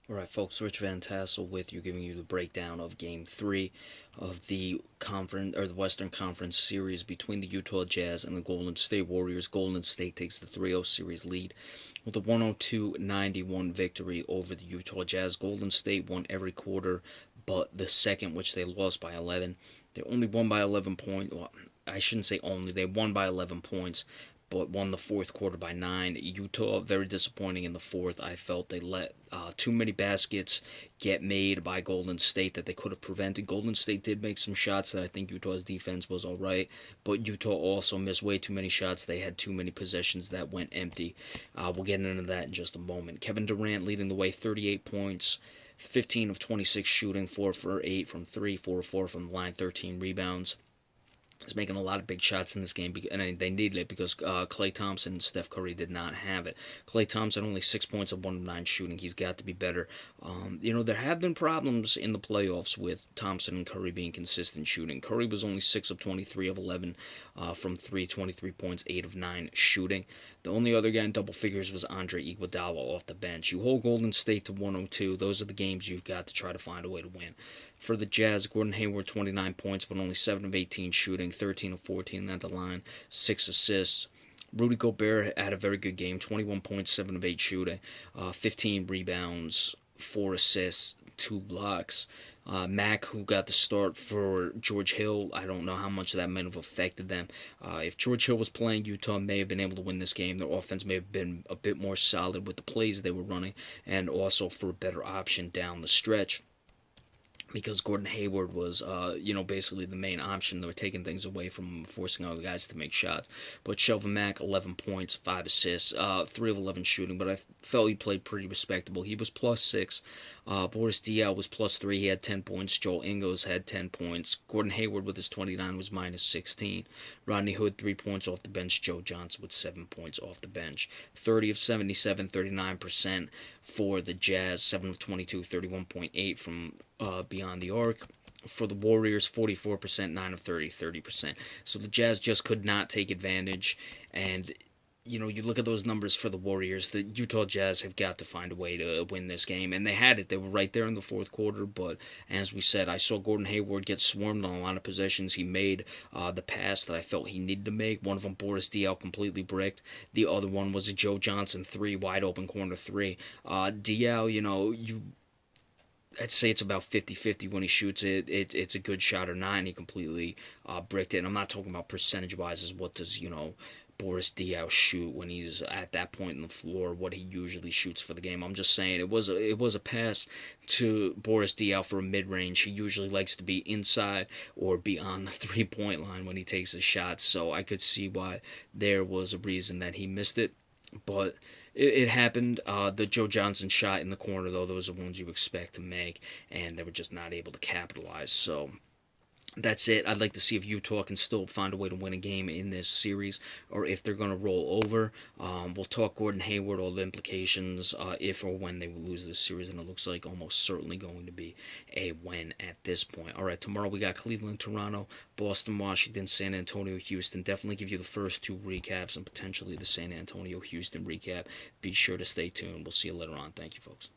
All right, folks. Rich Van Tassel with you, giving you the breakdown of Game 3 of the conference or the Western Conference series between the Utah Jazz and the Golden State Warriors. Golden State takes the 3-0 series lead with a 102-91 victory over the Utah Jazz. Golden State won every quarter, but the second, which they lost by 11. They only won by 11 points. Well, I shouldn't say only. They won by 11 points, but won the fourth quarter by 9. Utah, very disappointing in the fourth. I felt they let too many baskets get made by Golden State that they could have prevented. Golden State did make some shots that I think Utah's defense was all right, but Utah also missed way too many shots. They had too many possessions that went empty. We'll get into that in just a moment. Kevin Durant leading the way, 38 points. 15 of 26 shooting, 4 for 8 from 3, 4 of 4 from the line, 13 rebounds. Is making a lot of big shots in this game, and they needed it because Klay Thompson and Steph Curry did not have it. Klay Thompson only 6 points of 1 of 9 shooting. He's got to be better. There have been problems in the playoffs with Thompson and Curry being consistent shooting. Curry was only 6 of 23 of 11 from 3, 23 points, 8 of 9 shooting. The only other guy in double figures was Andre Iguodala off the bench. You hold Golden State to 102. Those are the games you've got to try to find a way to win. For the Jazz, Gordon Hayward 29 points, but only 7 of 18 shooting, 13 of 14 at the line, 6 assists. Rudy Gobert had a very good game, 21 points, 7 of 8 shooting, 15 rebounds, 4 assists, 2 blocks. Mack, who got the start for George Hill, I don't know how much that might have affected them. If George Hill was playing, Utah may have been able to win this game. Their offense may have been a bit more solid with the plays they were running, and also for a better option down the stretch, because Gordon Hayward was, basically the main option. They were taking things away from him, forcing other guys to make shots. But Shelvin Mack, 11 points, 5 assists, 3 of 11 shooting, but I felt he played pretty respectable. He was plus 6. Boris Diaw was plus 3. He had 10 points. Joel Ingles had 10 points. Gordon Hayward with his 29 was minus 16. Rodney Hood, 3 points off the bench. Joe Johnson with 7 points off the bench. 30 of 77, 39% for the Jazz. 7 of 22, 31.8 from beyond the arc. For the Warriors, 44%, 9 of 30, 30%. So the Jazz just could not take advantage. And you look at those numbers for the Warriors. The Utah Jazz have got to find a way to win this game, and they had it. They were right there in the fourth quarter, but as we said, I saw Gordon Hayward get swarmed on a lot of possessions. He made the pass that I felt he needed to make. One of them, Boris Diaw, completely bricked. The other one was a Joe Johnson 3, wide open corner 3. Diaw, I'd say it's about 50-50 when he shoots it. It's a good shot or not, and he completely bricked it. And I'm not talking about percentage-wise as what does, Boris Diaw shoot when he's at that point in the floor, what he usually shoots for the game. I'm just saying it was a pass to Boris Diaw for a mid-range. He usually likes to be inside or beyond the three-point line when he takes his shots, so I could see why there was a reason that he missed it. But it happened. The Joe Johnson shot in the corner, though, those are ones you expect to make, and they were just not able to capitalize. So that's it. I'd like to see if Utah can still find a way to win a game in this series, or if they're going to roll over. We'll talk Gordon Hayward, all the implications, if or when they will lose this series, and it looks like almost certainly going to be a win at this point. All right, tomorrow we got Cleveland, Toronto, Boston, Washington, San Antonio, Houston. Definitely give you the first 2 recaps and potentially the San Antonio, Houston recap. Be sure to stay tuned. We'll see you later on. Thank you, folks.